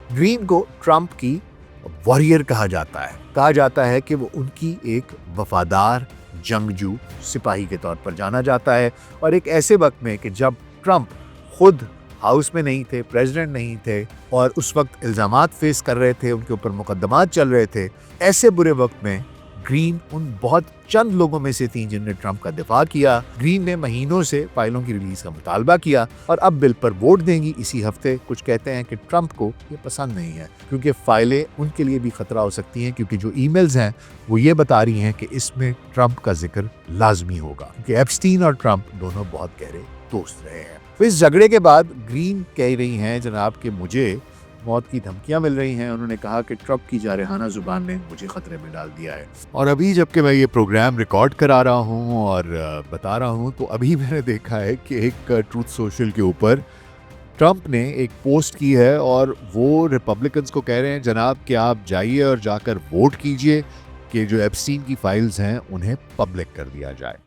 Green को Trump की warrior कहा जाता है कि वो उनकी एक वफादार जंगजू सिपाही के तौर पर जाना जाता है। और एक ऐसे वक्त में कि जब ट्रंप खुद हाउस में नहीं थे, प्रेसिडेंट नहीं थे और उस वक्त इल्ज़ामात फेस कर रहे थे, उनके ऊपर मुकदमात चल रहे थे, ऐसे बुरे वक्त में ग्रीन उन बहुत चंद लोगों में से थी जिनने ट्रंप का दिफा किया। ग्रीन ने महीनों से फाइलों की रिलीज का मुतालबा किया और अब बिल पर वोट देंगी इसी हफ्ते। कुछ कहते हैं कि ट्रंप को ये पसंद नहीं है क्योंकि फाइलें उनके लिए भी खतरा हो सकती हैं, क्योंकि जो ईमेल्स हैं वो ये बता रही हैं कि इसमें ट्रंप का जिक्र लाजमी होगा, क्योंकि एप्स्टीन और ट्रंप दोनों बहुत गहरे दोस्त रहे हैं। तो इस झगड़े के बाद ग्रीन कह रही हैं जनाब कि मुझे मौत की धमकियां मिल रही हैं। उन्होंने कहा कि ट्रंप की जारहाना जुबान ने मुझे खतरे में डाल दिया है। और अभी जबकि मैं ये प्रोग्राम रिकॉर्ड करा रहा हूँ और बता रहा हूँ, तो अभी मैंने देखा है कि एक ट्रूथ सोशल के ऊपर ट्रंप ने एक पोस्ट की है और वो रिपब्लिकन्स को कह रहे हैं जनाब कि आप जाइए और जाकर वोट कीजिए कि जो एप्स्टीन की फाइल्स हैं उन्हें पब्लिक कर दिया जाए।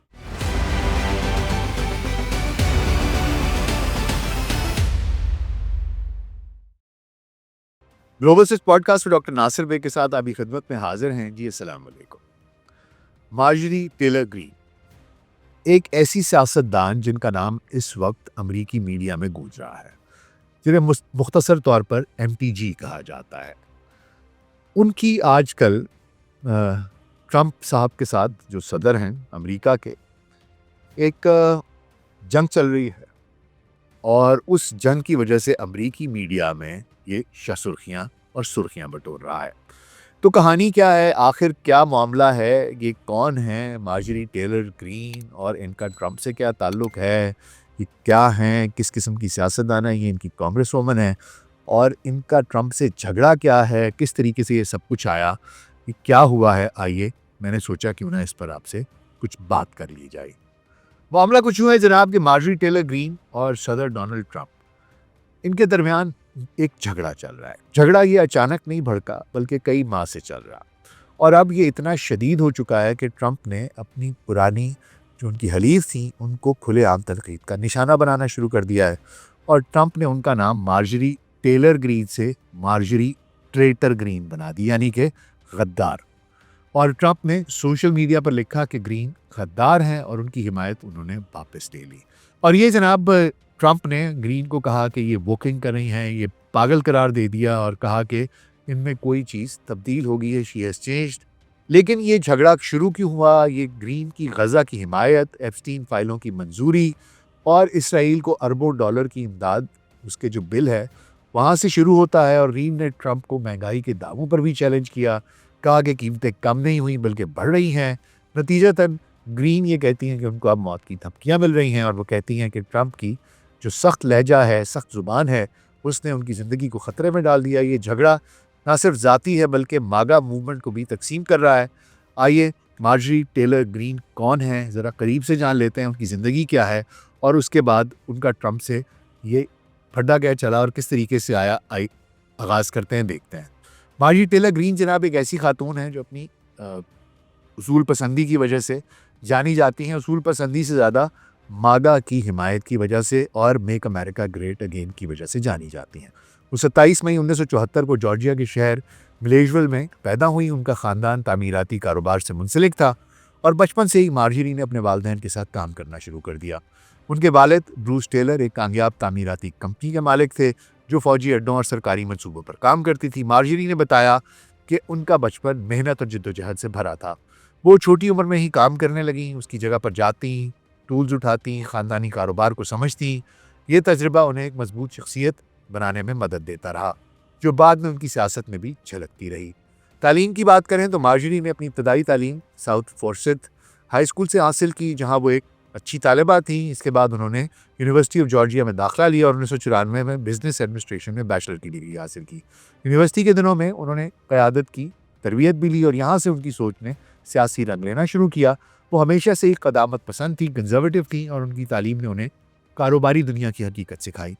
ग्लोबल सिक्स पॉडकास्ट में डॉक्टर नासिर बे के साथ आपकी खिदमत में हाजिर हैं। जी अस्सलाम वालेकुम। मार्जरी टेलर ग्रीन एक ऐसी सियासतदान जिनका नाम इस वक्त अमरीकी मीडिया में गूंज रहा है, जिन्हें मुख्तसर तौर पर MTG कहा जाता है। उनकी आजकल ट्रंप साहब के साथ जो सदर हैं अमेरिका के, एक जंग चल रही है और उस जंग की वजह से अमरीकी मीडिया में ये सुर्खियाँ और सुर्खियाँ बटोर रहा है। तो कहानी क्या है, आखिर क्या मामला है, ये कौन है मार्जरी टेलर ग्रीन और इनका ट्रंप से क्या ताल्लुक़ है, ये क्या हैं, किस किस्म की सियासतदान है, ये इनकी कांग्रेस वोमन है और इनका ट्रंप से झगड़ा क्या है, किस तरीके से ये सब कुछ आया, ये क्या हुआ है, आइए मैंने सोचा क्यों ना इस पर आपसे कुछ बात कर ली जाए। मामला कुछ यूँ है जनाब कि मार्जरी टेलर ग्रीन और सदर डोनाल्ड ट्रंप, इनके दरमियान एक झगड़ा चल रहा है। झगड़ा ये अचानक नहीं भड़का बल्कि कई माह से चल रहा, और अब ये इतना शदीद हो चुका है कि ट्रंप ने अपनी पुरानी जो उनकी हलीफ थी उनको खुलेआम तनकीद का निशाना बनाना शुरू कर दिया है और ट्रंप ने उनका नाम मार्जरी टेलर ग्रीन से मार्जरी ट्रेटर ग्रीन बना दी, यानी कि गद्दार। और ट्रंप ने सोशल मीडिया पर लिखा कि ग्रीन गद्दार हैं और उनकी हिमायत उन्होंने वापस ले ली। और ये जनाब ट्रंप ने ग्रीन को कहा कि ये वोकिंग कर रही हैं, ये पागल करार दे दिया और कहा कि इनमें कोई चीज़ तब्दील हो गई है, शी हैज़ चेंज्ड। लेकिन ये झगड़ा शुरू क्यों हुआ, ये ग्रीन की गज़ा की हिमायत, एप्स्टीन फाइलों की मंजूरी और इसराइल को अरबों डॉलर की इमदाद, उसके जो बिल है वहाँ से शुरू होता है। और ग्रीन ने ट्रंप को महंगाई के दावों पर भी चैलेंज किया, कहा कि कीमतें कम नहीं हुई बल्कि बढ़ रही हैं। नतीजतन ग्रीन ये कहती हैं कि उनको अब मौत की धमकियाँ मिल रही हैं और वो कहती हैं कि ट्रंप की जो सख्त लहजा है, सख्त ज़ुबान है, उसने उनकी ज़िंदगी को ख़तरे में डाल दिया। ये झगड़ा ना सिर्फ ज़ाती है बल्कि मागा मूवमेंट को भी तकसीम कर रहा है। आइए मार्जरी टेलर ग्रीन कौन है ज़रा करीब से जान लेते हैं, उनकी ज़िंदगी क्या है और उसके बाद उनका ट्रंप से ये फड्डा क्या चला और किस तरीके से आगाज़ करते हैं, देखते हैं। मार्जरी टेलर ग्रीन जनाब एक ऐसी खातून है जो अपनी उसूल पसंदी की वजह से जानी जाती हैं। उसूल पसंदी से ज़्यादा मागा की हिमायत की वजह से और मेक अमेरिका ग्रेट अगेन की वजह से जानी जाती हैं। वो 27 मई 1974 को जॉर्जिया के शहर मिलेजविल में पैदा हुई। उनका ख़ानदान तामीराती कारोबार से मुंसलिक था और बचपन से ही मार्जरी ने अपने वालिदैन के साथ काम करना शुरू कर दिया। उनके वालिद ब्रूस टेलर एक कामयाब तामीराती कंपनी के मालिक थे जो फ़ौजी अड्डों और सरकारी मंसूबों पर काम करती थी। मार्जरी ने बताया कि उनका बचपन मेहनत और जद्दोजहद से भरा था। वो छोटी उम्र में ही काम करने लगी, उसकी जगह पर जाती, टूल्स उठाती, ख़ानदानी कारोबार को समझती। ये तजुर्बा उन्हें एक मजबूत शख्सियत बनाने में मदद देता रहा, जो बाद में उनकी सियासत में भी झलकती रही। तालीम की बात करें तो मार्जरी ने अपनी इब्तदाई तालीम साउथ फॉर्सिथ हाई स्कूल से हासिल की, जहाँ वो एक अच्छी तालिबा थी। इसके बाद उन्होंने यूनिवर्सिटी ऑफ जॉर्जिया में दाखिला लिया और 1994 में बिजनेस एडमिनिस्ट्रेशन में बैचलर की डिग्री हासिल की। यूनिवर्सिटी के दिनों में उन्होंने क़यादत की तरबियत भी ली और यहाँ से उनकी सोच ने सियासी रंग लेना शुरू किया। वो हमेशा से एक क़दामत पसंद थी, कंजर्वेटिव थी और उनकी तालीम ने उन्हें कारोबारी दुनिया की हकीकत सिखाई।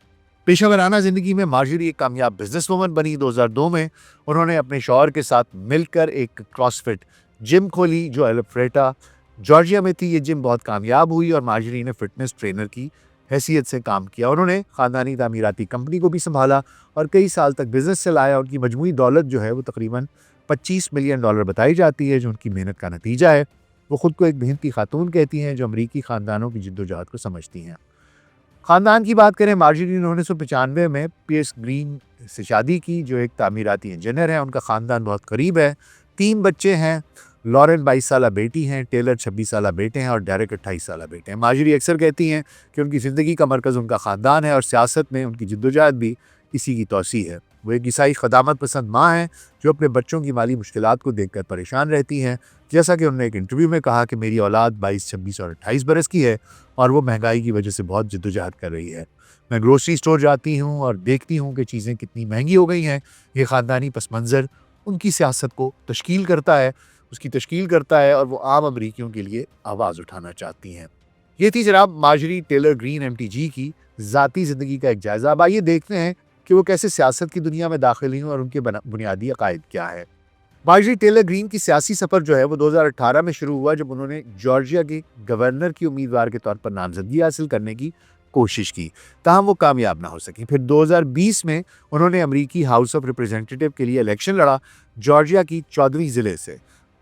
पेशेवराना ज़िंदगी में मार्जरी एक कामयाब बिजनेस वूमन बनी। 2002 में उन्होंने अपने शौहर के साथ मिलकर एक क्रॉसफिट जिम खोली जो एल्फ्रेटा जॉर्जिया में थी। ये जिम बहुत कामयाब हुई और मार्जरी ने फिटनेस ट्रेनर की हैसियत से काम किया। उन्होंने ख़ानदानी तामीराती कंपनी को भी संभाला और कई साल तक बिजनेस चलाया। उनकी मजमूई दौलत जो है वो तकरीबन $25 मिलियन बताई जाती है, जो उनकी मेहनत का नतीजा है। वो खुद को एक मेहनती खातून कहती हैं जो अमरीकी ख़ानदानों की जद्दोजहद को समझती हैं। ख़ानदान की बात करें, मार्जरी ने 1995 में पियर्स ग्रीन से शादी की, जो एक तामीराती इंजीनियर है। उनका ख़ानदान बहुत करीब है। 3 बच्चे हैं। लॉरेन 22 साला बेटी हैं, टेलर 26 साला बेटे हैं और डेरेक 28 साला बेटे हैं। मार्जरी अक्सर कहती हैं कि उनकी ज़िंदगी का मरकज़ उनका ख़ानदान है और सियासत में उनकी जद्दोजहद भी इसी की तौसीह है। वो एक ईसाई ख़दामत पसंद माँ हैं जो अपने बच्चों की माली मुश्किलात को देखकर परेशान रहती हैं। जैसा कि उन्होंने एक इंटरव्यू में कहा कि मेरी औलाद 22, 26 और 28 बरस की है और वो महंगाई की वजह से बहुत जद्दोजहद कर रही है। मैं ग्रोसरी स्टोर जाती हूँ और देखती हूँ कि चीज़ें कितनी महंगी हो गई हैं। ये ख़ानदानी पस मंज़र उनकी सियासत को तश्कील करता है, उसकी तश्कील करता है और वो आम अमरीकियों के लिए आवाज़ उठाना चाहती हैं। ये थी जनाब मार्जरी टेलर ग्रीन MTG की ज़ाती ज़िंदगी का एक जायज़ा। अब आइए देखते हैं कि वो कैसे सियासत की दुनिया में दाखिल हुई और उनके बुनियादी अकायद क्या है। मार्जरी टेलर ग्रीन की सियासी सफ़र जो है वो 2018 में शुरू हुआ, जब उन्होंने जॉर्जिया के गवर्नर की उम्मीदवार के तौर पर नामजदगी हासिल करने की कोशिश की, ताहम वो कामयाब ना हो सकी। फिर 2020 में उन्होंने अमरीकी हाउस ऑफ रिप्रेजेंटेटिव के लिए इलेक्शन लड़ा, जॉर्जिया की 14वीं ज़िले से,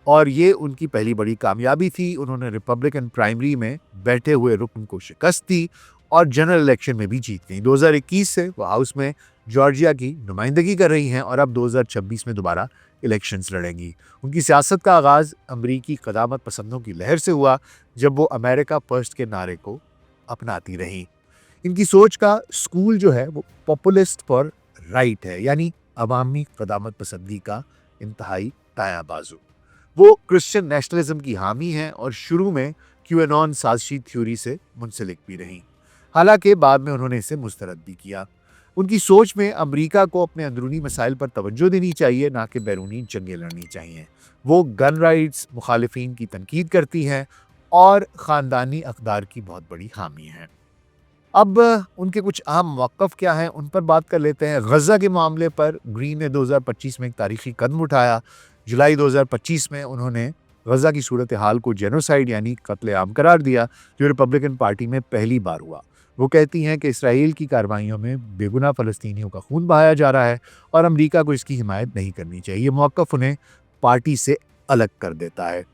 और ये उनकी पहली बड़ी कामयाबी थी। उन्होंने रिपब्लिकन प्राइमरी में बैठे हुए रुकन को शिकस्त दी और जनरल इलेक्शन में भी जीत गई। 2021 से वो हाउस में जॉर्जिया की नुमाइंदगी कर रही हैं और अब 2026 में दोबारा इलेक्शंस लड़ेंगी। उनकी सियासत का आगाज़ अमरीकी क़दामत पसंदों की लहर से हुआ, जब वो अमेरिका फर्स्ट के नारे को अपनाती रहीं। इनकी सोच का स्कूल जो है वो पॉपुलिस्ट फॉर राइट है, यानी अवामी क़दामत पसंदी का इंतहाई दायां बाजू। वो क्रिश्चियन नेशनलिज्म की हामी हैं और शुरू में क्यूएनॉन साजिशी थ्योरी से मुंसलिक भी रहीं। हालांकि बाद में उन्होंने इसे मुस्तरद भी किया। उनकी सोच में अमेरिका को अपने अंदरूनी मसाइल पर तवज्जो देनी चाहिए, ना कि बैरूनी जंगें लड़नी चाहिए। वो गन राइट्स मुखालिफिन की तनकीद करती हैं और ख़ानदानी अक़दार की बहुत बड़ी हामी हैं। अब उनके कुछ अहम मौक़िफ़ क्या हैं, उन पर बात कर लेते हैं। गज़ा के मामले पर ग्रीन ने 2025 में एक तारीख़ी कदम उठाया। जुलाई 2025 में उन्होंने गज़ा की सूरत हाल को जेनोसाइड यानी कत्ल-ए-आम करार दिया, जो रिपब्लिकन पार्टी में पहली बार हुआ। वो कहती हैं कि इसराइल की कार्रवाइयों में बेगुनाह फ़लस्तीनियों का खून बहाया जा रहा है और अमेरिका को इसकी हिमायत नहीं करनी चाहिए। ये मौक़िफ़ उन्हें पार्टी से अलग कर देता है।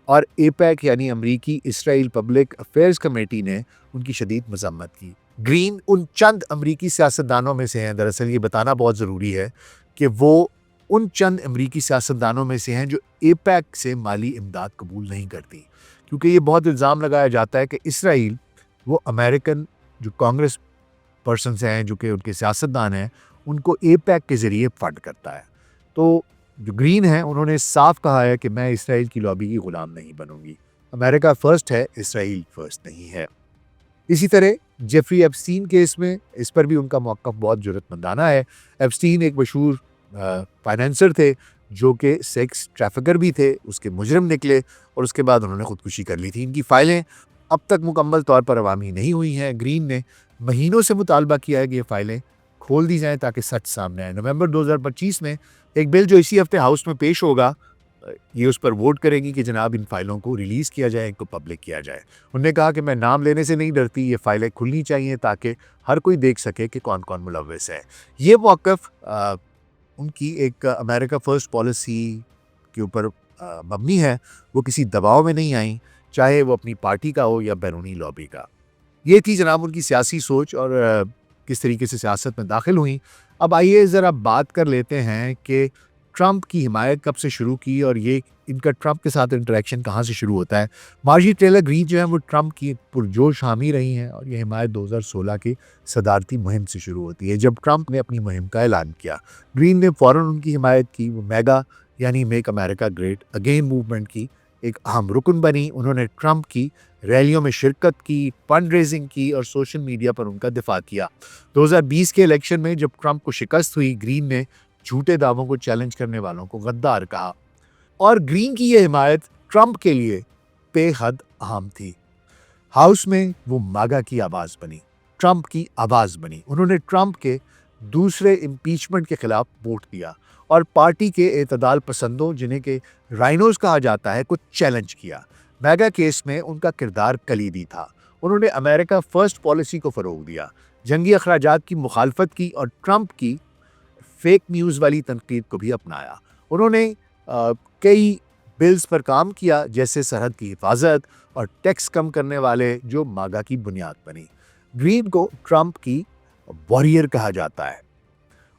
और एपैक यानी अमरीकी इसराइल पब्लिक अफेयर्स कमेटी ने उनकी शदीद मज़म्मत की। ग्रीन उन चंद अमरीकी सियासतदानों में से हैं, दरअसल ये बताना बहुत ज़रूरी है कि वो उन चंद अमरीकी सियासतदानों में से हैं जो एपैक से माली इमदाद कबूल नहीं करती, क्योंकि ये बहुत इल्ज़ाम लगाया जाता है कि इसराइल वो अमेरिकन जो कांग्रेस पर्सन्स हैं, जो कि उनके सियासतदान हैं, उनको एपैक के ज़रिए फंड करता है। तो जो ग्रीन है उन्होंने साफ कहा है कि मैं इसराइल की लॉबी की ग़ुलाम नहीं बनूंगी। अमेरिका फ़र्स्ट है, इसराइल फ़र्स्ट नहीं है। इसी तरह जेफरी एप्स्टीन केस में इस पर भी उनका मौक़िफ़ बहुत जुर्रतमंदाना है। एप्स्टीन एक मशहूर फाइनेंसर थे जो कि सेक्स ट्रैफिकर भी थे, उसके मुजरिम निकले और उसके बाद उन्होंने ख़ुदकुशी कर ली थी। इनकी फ़ाइलें अब तक मुकम्मल तौर पर अवामी नहीं हुई हैं। ग्रीन ने महीनों से मुतालबा किया है कि ये फ़ाइलें खोल दी जाएँ ताकि सच सामने आए। नवंबर 2025 में एक बिल जो इसी हफ्ते हाउस में पेश होगा, ये उस पर वोट करेंगी कि जनाब इन फ़ाइलों को रिलीज़ किया जाए, इनको पब्लिक किया जाए। उन्होंने कहा कि मैं नाम लेने से नहीं डरती, ये फ़ाइलें खुलनी चाहिए ताकि हर कोई देख सके कि कौन कौन मुलव्वस है। ये मौक़िफ़ उनकी एक अमेरिका फ़र्स्ट पॉलिसी के ऊपर मबनी है। वो किसी दबाव में नहीं आई, चाहे वो अपनी पार्टी का हो या बैरूनी लॉबी का। ये थी जनाब उनकी सियासी सोच और किस तरीके से सियासत में दाखिल हुई। अब आइए ज़रा बात कर लेते हैं कि ट्रंप की हिमायत कब से शुरू की और ये इनका ट्रंप के साथ इंटरेक्शन कहाँ से शुरू होता है। मार्जरी टेलर ग्रीन जो है वो ट्रंप की पुरजोश हामी रही हैं और ये हिमायत 2016 की सदारती मुहिम से शुरू होती है, जब ट्रंप ने अपनी मुहिम का ऐलान किया। ग्रीन ने फ़ौरन उनकी हिमायत की। वो मेगा यानी make America great again movement की एक अहम रुकन बनी। उन्होंने ट्रंप की रैलियों में शिरकत की, फंड रेजिंग की और सोशल मीडिया पर उनका दिफा किया। 2020 के इलेक्शन में जब ट्रंप को शिकस्त हुई, ग्रीन ने झूठे दावों को चैलेंज करने वालों को गद्दार कहा और ग्रीन की यह हिमायत ट्रंप के लिए बेहद अहम थी। हाउस में वो मागा की आवाज़ बनी, ट्रंप की आवाज़ बनी। उन्होंने ट्रंप के दूसरे इम्पीचमेंट के खिलाफ वोट दिया और पार्टी के एतदाल पसंदों, जिन्हें के राइनोज कहा जाता है, को चैलेंज किया। मैगा केस में उनका किरदार कलीदी था। उन्होंने अमेरिका फर्स्ट पॉलिसी को फ़रोग दिया, जंगी अखराजात की मुखालफत की और ट्रंप की फेक न्यूज़ वाली तनकीद को भी अपनाया। उन्होंने कई बिल्स पर काम किया, जैसे सरहद की हिफाजत और टैक्स कम करने वाले, जो मागा की बुनियाद बनी। ग्रीन को ट्रंप की वॉरियर कहा जाता है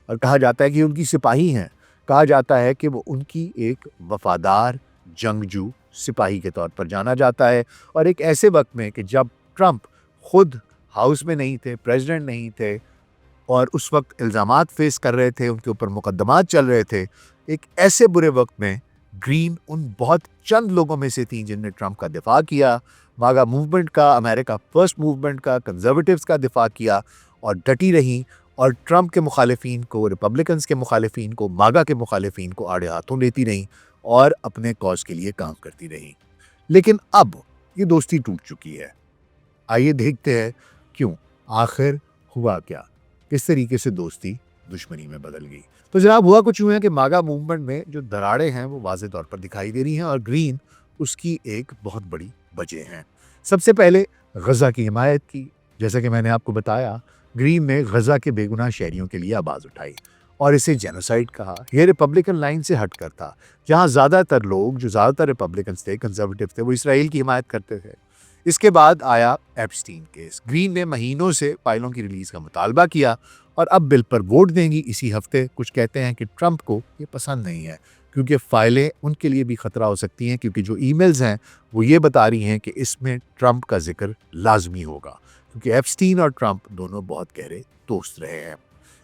और कहा जाता है कि उनकी सिपाही हैं। कहा जाता है कि वो उनकी एक वफादार जंगजू सिपाही के तौर पर जाना जाता है। और एक ऐसे वक्त में कि जब ट्रंप खुद हाउस में नहीं थे, प्रेसिडेंट नहीं थे और उस वक्त इल्ज़ामात फेस कर रहे थे, उनके ऊपर मुकदमात चल रहे थे, एक ऐसे बुरे वक्त में ग्रीन उन बहुत चंद लोगों में से थी जिनने ट्रंप का दिफा किया, मागा मूवमेंट का, अमेरिका फर्स्ट मूवमेंट का, कंजर्वेटिव्स का दिफा किया और डटी रहीं और ट्रंप के मुखालिफिन को, रिपब्लिकन्स के मुखालिफिन को, मागा के मुखालिफिन को आड़े हाथों लेती रहीं और अपने कॉज के लिए काम करती रहीं। लेकिन अब ये दोस्ती टूट चुकी है। आइए देखते हैं क्यों, आखिर हुआ क्या, किस तरीके से दोस्ती दुश्मनी में बदल गई। तो जनाब, हुआ कुछ यूँ है कि मागा मूवमेंट में जो दरारें हैं वो वाज़े तौर पर दिखाई दे रही हैं और ग्रीन उसकी एक बहुत बड़ी वजह हैं। सबसे पहले गज़ा की हिमायत की। जैसा कि मैंने आपको बताया, ग्रीन ने गज़ा के बेगुनाह शहरियों के लिए आवाज़ उठाई और इसे जेनोसाइड कहा। यह रिपब्लिकन लाइन से हटकर था, जहाँ ज़्यादातर लोग, जो ज़्यादातर रिपब्लिकन्स थे, कंजर्वेटिव थे, वो इसराइल की हिमायत करते थे। इसके बाद आया एप्स्टीन केस। ग्रीन ने महीनों से फाइलों की रिलीज़ का मुतालबा किया और अब बिल पर वोट देंगी इसी हफ्ते। कुछ कहते हैं कि ट्रंप को ये पसंद नहीं है क्योंकि फ़ाइलें उनके लिए भी ख़तरा हो सकती हैं, क्योंकि जो ईमेल्स हैं वो ये बता रही हैं कि इसमें ट्रंप का जिक्र लाजमी होगा, क्योंकि एप्स्टीन और ट्रंप दोनों बहुत गहरे दोस्त रहे हैं।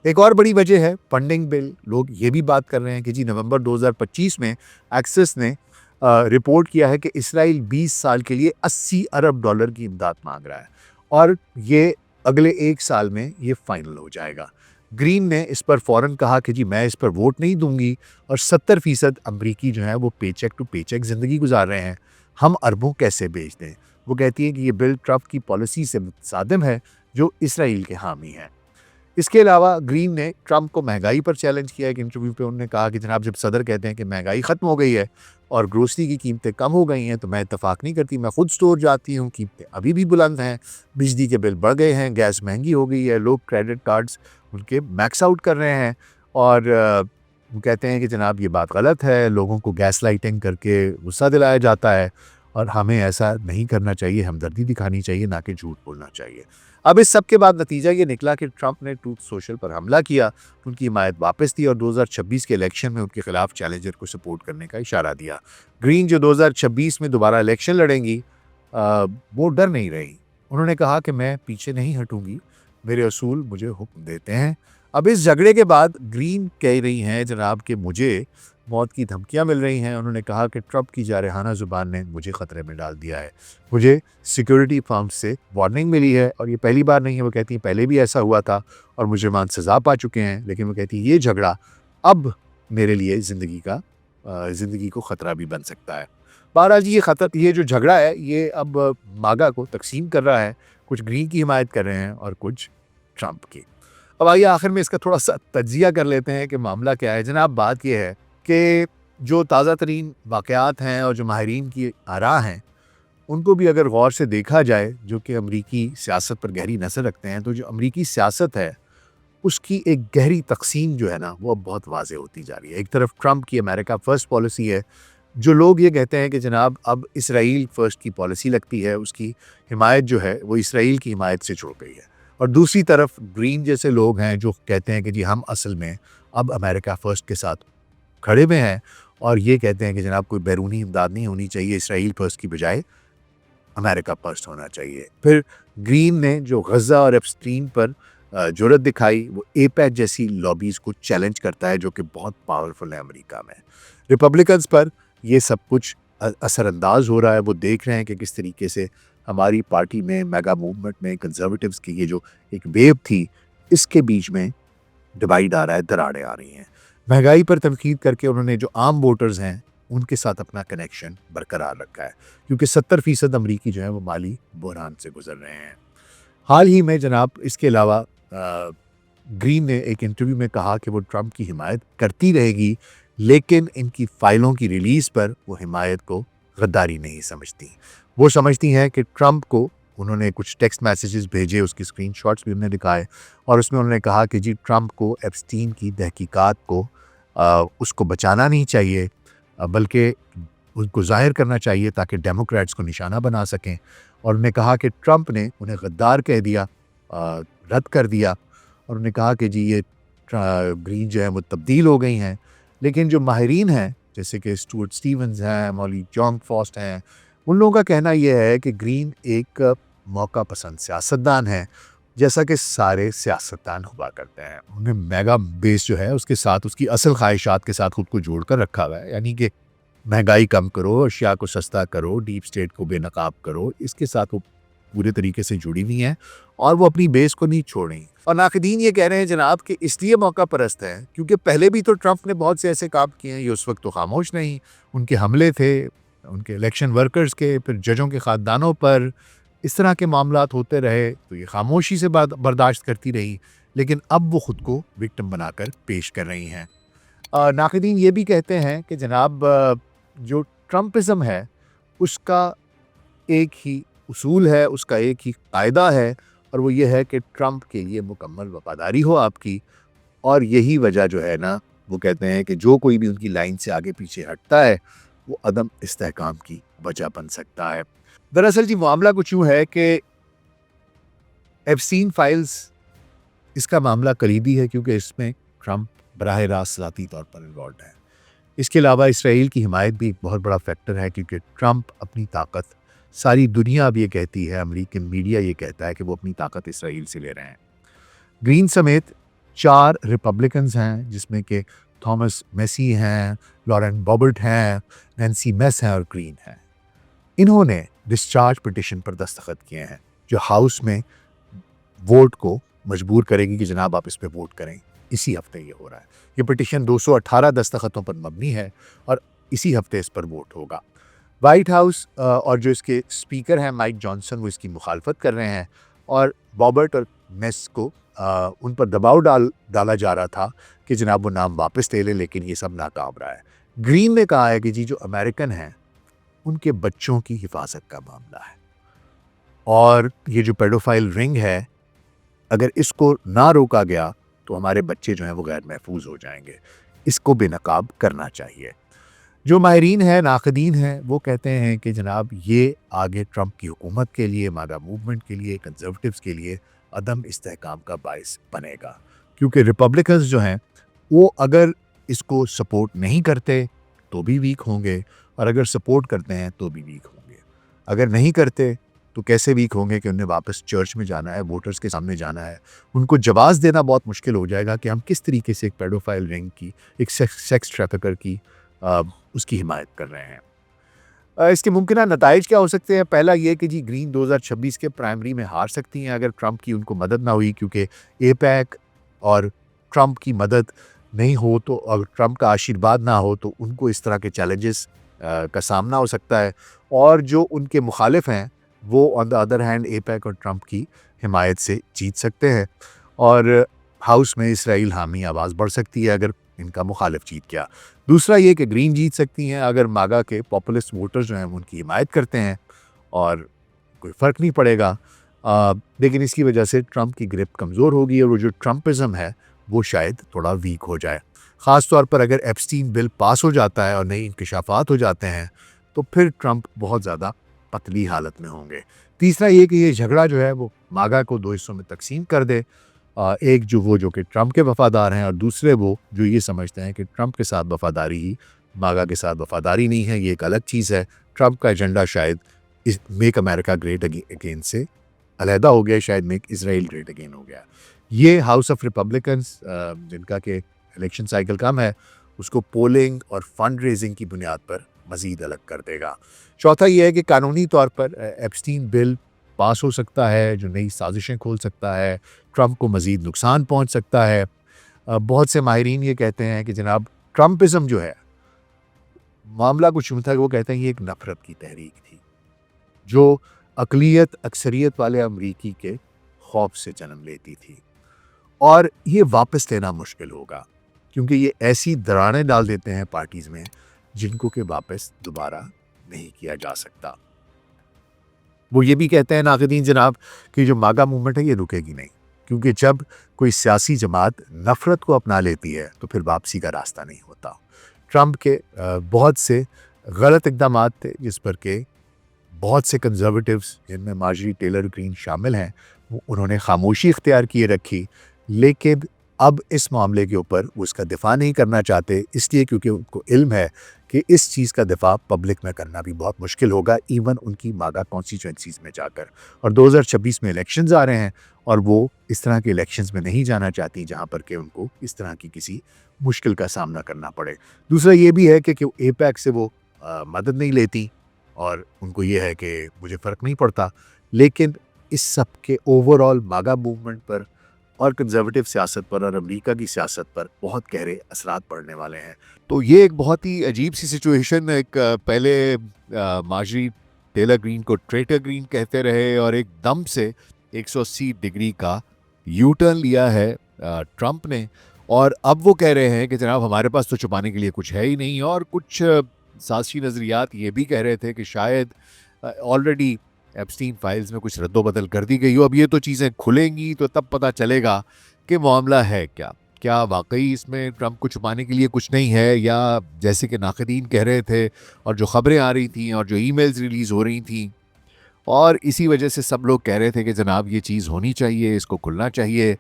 एक और बड़ी वजह है फंडिंग बिल। लोग ये भी बात कर रहे हैं कि जी नवंबर 2025 में एक्सिस ने रिपोर्ट किया है कि इसराइल 20 साल के लिए 80 अरब डॉलर की इमदाद मांग रहा है और ये अगले 1 साल में ये फाइनल हो जाएगा। ग्रीन ने इस पर फ़ौरन कहा कि जी मैं इस पर वोट नहीं दूंगी और 70% अमरीकी जो हैं वो पेचेक टू पेचेक ज़िंदगी गुजार रहे हैं, हम अरबों कैसे बेच दें। वो कहती है कि ये बिल ट्रंप की पॉलिसी से मुतसादिम है, जो इसराइल के हामी हैं। इसके अलावा ग्रीन ने ट्रंप को महंगाई पर चैलेंज किया। एक इंटरव्यू पे उन्होंने कहा कि जनाब, जब सदर कहते हैं कि महंगाई ख़त्म हो गई है और ग्रोसरी की कीमतें कम हो गई हैं तो मैं इत्तेफाक नहीं करती, मैं ख़ुद स्टोर जाती हूँ, कीमतें अभी भी बुलंद हैं, बिजली के बिल बढ़ गए हैं, गैस महंगी हो गई है, लोग क्रेडिट कार्ड्स उनके मैक्स आउट कर रहे हैं और वो कहते हैं कि जनाब ये बात गलत है, लोगों को गैस लाइटिंग करके गुस्सा दिलाया जाता है और हमें ऐसा नहीं करना चाहिए, हमदर्दी दिखानी चाहिए, ना कि झूठ बोलना चाहिए। अब इस सब के बाद नतीजा ये निकला कि ट्रंप ने ट्रूथ सोशल पर हमला किया, उनकी हिमायत वापस दी और 2026 के इलेक्शन में उनके खिलाफ चैलेंजर को सपोर्ट करने का इशारा दिया। ग्रीन जो 2026 में दोबारा इलेक्शन लड़ेंगी, वो डर नहीं रही। उन्होंने कहा कि मैं पीछे नहीं हटूंगी, मेरे असूल मुझे हुक्म देते हैं। अब इस झगड़े के बाद ग्रीन कह रही हैं जनाब कि मुझे मौत की धमकियां मिल रही हैं। उन्होंने कहा कि ट्रंप की जारहाना ज़ुबान ने मुझे ख़तरे में डाल दिया है, मुझे सिक्योरिटी फर्म से वार्निंग मिली है और ये पहली बार नहीं है। वो कहती हैं पहले भी ऐसा हुआ था और मुजरिमान सज़ा पा चुके हैं, लेकिन वो कहती है ये झगड़ा अब मेरे लिए ज़िंदगी को ख़तरा भी बन सकता है। बहरहाल जी, ये जो झगड़ा है ये अब मागा को तकसीम कर रहा है। कुछ ग्रीन की हिमायत कर रहे हैं और कुछ ट्रंप की। अब आइए आखिर में इसका थोड़ा सा तज्जिया कर लेते हैं कि मामला क्या है। जनाब, बात यह है कि जो ताज़ा तरीन वाक़यात हैं और जो माहिरीन की आरा हैं, उनको भी अगर गौर से देखा जाए, जो कि अमरीकी सियासत पर गहरी नज़र रखते हैं, तो जो अमरीकी सियासत है उसकी एक गहरी तकसीम जो है ना, वो अब बहुत वाज़े होती जा रही है। एक तरफ ट्रंप की अमेरिका फ़र्स्ट पॉलिसी है, जो लोग ये कहते हैं कि जनाब अब इसराइल फ़र्स्ट की पॉलिसी लगती है, उसकी हिमायत जो है वो इसराइल की हिमायत से जुड़ गई है। और दूसरी तरफ ग्रीन जैसे लोग हैं जो कहते हैं कि जी हम असल में अब अमेरिका फ़र्स्ट के साथ खड़े हुए हैं और ये कहते हैं कि जनाब कोई बैरूनी इमदाद नहीं होनी चाहिए, इसराइल फर्स्ट की बजाय अमेरिका फर्स्ट होना चाहिए। फिर ग्रीन ने जो गज़ा और एप्स्टीन पर जुर्रत दिखाई, वो एपैक जैसी लॉबीज़ को चैलेंज करता है, जो कि बहुत पावरफुल है अमेरिका में। रिपब्लिकन्स पर ये सब कुछ असरअंदाज हो रहा है। वो देख रहे हैं कि किस तरीके से हमारी पार्टी में, मेगा मूवमेंट में, कंजर्वेटिव्स की ये जो एक वेव थी, इसके बीच में डिवाइड आ रहा है, दरारें आ रही हैं। महंगाई पर तनकीद करके उन्होंने जो आम वोटर्स हैं उनके साथ अपना कनेक्शन बरकरार रखा है, क्योंकि 70% अमरीकी जो है वो माली बहरान से गुजर रहे हैं। हाल ही में जनाब, इसके अलावा ग्रीन ने एक इंटरव्यू में कहा कि वो ट्रंप की हिमायत करती रहेगी, लेकिन इनकी फाइलों की रिलीज़ पर वो हिमायत को गद्दारी नहीं समझती। वो समझती हैं कि ट्रंप को उन्होंने कुछ टेक्स्ट मैसेजेस भेजे, उसकी स्क्रीनशॉट्स भी उन्होंने दिखाए और उसमें उन्होंने कहा कि जी ट्रंप को एप्स्टीन की तहकीकात को उसको बचाना नहीं चाहिए, बल्कि उनको ज़ाहिर करना चाहिए ताकि डेमोक्रेट्स को निशाना बना सकें। और उन्होंने कहा कि ट्रंप ने उन्हें गद्दार कह दिया, रद्द कर दिया और उन्होंने कहा कि जी ये ग्रीन जो है वो तब्दील हो गई हैं। लेकिन जो माहिरीन हैं जैसे कि स्टुअर्ट स्टीवंस हैं, मॉली जॉन फॉस्ट हैं, उन लोगों का कहना यह है कि ग्रीन एक मौका पसंद सियासतदान है, जैसा कि सारे सियासतदान हुआ करते हैं। उन्हें मेगा बेस जो है उसके साथ उसकी असल ख्वाहिशात के साथ खुद को जोड़ कर रखा हुआ है, यानी कि महंगाई कम करो, अशिया को सस्ता करो, डीप स्टेट को बेनकाब करो, इसके साथ वो पूरे तरीके से जुड़ी हुई हैं और वो अपनी बेस को नहीं छोड़ रही। और नाक़दीन ये कह रहे हैं जनाब कि इसलिए मौका परस्त है क्योंकि पहले भी तो ट्रंप ने बहुत से ऐसे काम किए हैं, ये उस वक्त तो खामोश नहीं, उनके हमले थे, उनके इलेक्शन वर्कर्स के, फिर जजों के ख़ानदानों पर इस तरह के मामलात होते रहे तो ये खामोशी से बर्दाश्त करती रही, लेकिन अब वो ख़ुद को विक्टिम बनाकर पेश कर रही हैं। नाक़दीन ये भी कहते हैं कि जनाब जो ट्रंपिज़म है उसका एक ही उसूल है, उसका एक ही कायदा है और वो ये है कि ट्रंप के लिए मुकम्मल वफ़ादारी हो आपकी। और यही वजह जो है ना, वो कहते हैं कि जो कोई भी उनकी लाइन से आगे पीछे हटता है वो अदम इस्तेहकाम की वजह बन सकता है। दरअसल जी मामला कुछ यूँ है कि एप्स्टीन फाइल्स इसका मामला कलीदी है क्योंकि इसमें ट्रंप बराह रास्त ज़ाती तौर पर इन्वॉल्व है। इसके अलावा इसराइल की हिमायत भी एक बहुत बड़ा फैक्टर है क्योंकि ट्रंप अपनी ताकत, सारी दुनिया अब ये कहती है, अमेरिकन मीडिया ये कहता है कि वो अपनी ताकत इसराइल से ले रहे हैं। ग्रीन समेत 4 रिपब्लिकन्स हैं जिसमें कि थॉमस मेसी हैं, लॉरेन बॉबर्ट हैं, नैन्सी मेस हैं और ग्रीन हैं। इन्होंने डिस्चार्ज पिटिशन पर दस्तखत किए हैं जो हाउस में वोट को मजबूर करेगी कि जनाब आप इस पर वोट करें। इसी हफ्ते ये हो रहा है। ये पिटिशन 218 दस्तखतों पर मबनी है और इसी हफ्ते इस पर वोट होगा। वाइट हाउस और जो इसके स्पीकर हैं माइक जॉनसन, वो इसकी मुखालफत कर रहे हैं और बॉबर्ट और मेस को उन पर दबाव डाला जा रहा था कि जनाब वो नाम वापस ले लें, लेकिन ये सब नाकाम रहा है। ग्रीन ने कहा है कि जी जो अमेरिकन हैं उनके बच्चों की हिफाजत का मामला है और ये जो पेडोफाइल रिंग है, अगर इसको ना रोका गया तो हमारे बच्चे जो हैं वो गैर महफूज हो जाएंगे। इसको बेनकाब करना चाहिए। जो माहिरीन हैं, नाक़दीन हैं, वो कहते हैं कि जनाब ये आगे ट्रंप की हुकूमत के लिए, मादा मूवमेंट के लिए, कंजर्वेटिव्स के लिए अदम इस्तेहकाम का बाइस बनेगा क्योंकि रिपब्लिकन्स जो हैं वो अगर इसको सपोर्ट नहीं करते तो भी वीक होंगे और अगर सपोर्ट करते हैं तो भी वीक होंगे। अगर नहीं करते तो कैसे वीक होंगे कि उन्हें वापस चर्च में जाना है, वोटर्स के सामने जाना है, उनको जवाब देना बहुत मुश्किल हो जाएगा कि हम किस तरीके से एक पेडोफाइल रिंग की, एक सेक्स ट्रैफिकर की उसकी हिमायत कर रहे हैं। इसके मुमकिन नताइज क्या हो सकते हैं? पहला ये कि जी ग्रीन 2026 के प्राइमरी में हार सकती हैं अगर ट्रंप की उनको मदद ना हुई, क्योंकि एपैक और ट्रंप की मदद नहीं हो तो, और ट्रंप का आशीर्वाद ना हो तो उनको इस तरह के चैलेंजेस का सामना हो सकता है। और जो उनके मुखालिफ हैं वो on the other hand APAC और ट्रंप की हिमायत से जीत सकते हैं और हाउस में इसराइल हामी आवाज़ बढ़ सकती है अगर इनका मुखालिफ जीत गया। दूसरा ये कि ग्रीन जीत सकती हैं अगर मागा के पॉपुलिस्ट वोटर्स जो हैं उनकी हिमायत करते हैं और कोई फ़र्क नहीं पड़ेगा। लेकिन इसकी वजह से ट्रंप की ग्रिप कमज़ोर होगी और वो जो ट्रंपिज़म है वो शायद थोड़ा वीक हो जाए। ख़ास तौर पर अगर एप्स्टीन बिल पास हो जाता है और नए इंकशाफात हो जाते हैं तो फिर ट्रंप बहुत ज़्यादा पतली हालत में होंगे। तीसरा ये कि ये झगड़ा जो है वो मागा को 2 हिस्सों में तकसीम कर दे। एक जो कि ट्रंप के वफ़ादार हैं और दूसरे वो जो ये समझते हैं कि ट्रंप के साथ वफ़ादारी ही मागा के साथ वफ़ादारी नहीं है, ये एक अलग चीज़ है। ट्रंप का एजेंडा शायद इस मेक अमेरिका ग्रेट अगेन से अलहदा हो गया, शायद मेक इसराइल ग्रेट अगेन हो गया। ये हाउस ऑफ रिपब्लिकन्स जिनका कि इलेक्शन साइकिल कम है उसको पोलिंग और फंड रेजिंग की बुनियाद पर मज़ीद अलग कर देगा। चौथा ये है कि कानूनी तौर पर एप्स्टीन बिल पास हो सकता है जो नई साजिशें खोल सकता है, ट्रंप को मज़ीद नुकसान पहुंच सकता है। बहुत से माहिरीन ये कहते हैं कि जनाब ट्रंपिज़म जो है मामला कुछ यूँ था कि वो कहते हैं ये एक नफ़रत की तहरीक थी जो अक़लियत अक्सरियत वाले अमरीकी के खौफ से जन्म लेती थी और ये वापस लेना मुश्किल होगा क्योंकि ये ऐसी दरारें डाल देते हैं पार्टीज़ में जिनको कि वापस दोबारा नहीं किया जा सकता। वो ये भी कहते हैं नाक़दीन जनाब कि जो मागा मूवमेंट है ये रुकेगी नहीं, क्योंकि जब कोई सियासी जमात नफ़रत को अपना लेती है तो फिर वापसी का रास्ता नहीं होता। ट्रंप के बहुत से गलत इक़दामात थे जिस पर के बहुत से कंजर्वेटिव्स जिनमें मार्जरी टेलर ग्रीन शामिल हैं उन्होंने खामोशी इख्तियार किए रखी, लेकिन अब इस मामले के ऊपर वो इसका दिफा नहीं करना चाहते, इसलिए क्योंकि उनको इल्म है कि इस चीज़ का दिफा पब्लिक में करना भी बहुत मुश्किल होगा, इवन उनकी मागा कॉन्स्टिट्यूंसीज़ में जाकर। और 2026 में इलेक्शंस आ रहे हैं और वो इस तरह के इलेक्शंस में नहीं जाना चाहती जहाँ पर कि उनको इस तरह की किसी मुश्किल का सामना करना पड़े। दूसरा ये भी है कि एपैक से वो मदद नहीं लेती और उनको ये है कि मुझे फ़र्क नहीं पड़ता, लेकिन इस सब के ओवरऑल मागा मूवमेंट पर और कंजर्वेटिव सियासत पर और अमेरिका की सियासत पर बहुत गहरे असरात पड़ने वाले हैं। तो ये एक बहुत ही अजीब सी सिचुएशन, एक पहले मार्जरी टेलर ग्रीन को ट्रेटर ग्रीन कहते रहे और एकदम से 180 डिग्री का यू टर्न लिया है ट्रंप ने, और अब वो कह रहे हैं कि जनाब हमारे पास तो छुपाने के लिए कुछ है ही नहीं। और कुछ साज़िशी नज़रियात ये भी कह रहे थे कि शायद ऑलरेडी एप्स्टीन फाइल्स में कुछ रद्दोबदल कर दी गई हो, अब ये तो चीज़ें खुलेंगी तो तब पता चलेगा कि मामला है क्या। क्या वाकई इसमें ट्रंप को छुपाने के लिए कुछ नहीं है, या जैसे कि नाक़दीन कह रहे थे और जो ख़बरें आ रही थी और जो ईमेल्स रिलीज़ हो रही थी, और इसी वजह से सब लोग कह रहे थे कि जनाब ये चीज़ होनी चाहिए, इसको खुलना चाहिए,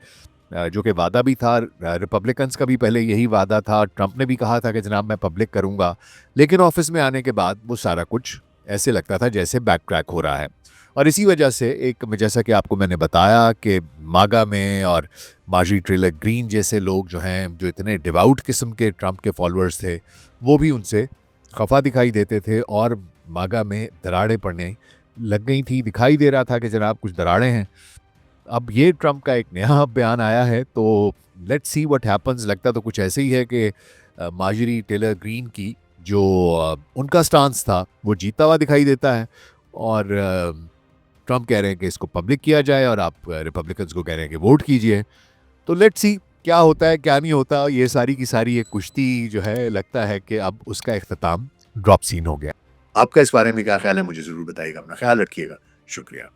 जो कि वादा भी था। रिपब्लिकन्स का भी पहले यही वादा था, ट्रंप ने भी कहा था कि जनाब मैं पब्लिक करूँगा, लेकिन ऑफिस में आने के बाद वो सारा कुछ ऐसे लगता था जैसे बैक ट्रैक हो रहा है। और इसी वजह से एक जैसा कि आपको मैंने बताया कि मागा में और मार्जरी टेलर ग्रीन जैसे लोग जो हैं, जो इतने डिवाउट किस्म के ट्रंप के फॉलोअर्स थे, वो भी उनसे खफा दिखाई देते थे और मागा में दरारें पड़ने लग गई थी। दिखाई दे रहा था कि जनाब कुछ दरारें हैं। अब ये ट्रंप का एक नया बयान आया है, तो लेट्स सी व्हाट हैपन्स। लगता तो कुछ ऐसे ही है कि मार्जरी टेलर ग्रीन की जो उनका स्टांस था वो जीता हुआ दिखाई देता है, और ट्रंप कह रहे हैं कि इसको पब्लिक किया जाए और आप रिपब्लिकन्स को कह रहे हैं कि वोट कीजिए। तो लेट्स सी क्या होता है क्या नहीं होता। ये सारी की सारी एक कुश्ती जो है, लगता है कि अब उसका इख्तिताम ड्रॉप सीन हो गया। आपका इस बारे में क्या ख्याल है मुझे ज़रूर बताइएगा। अपना ख्याल रखिएगा। शुक्रिया।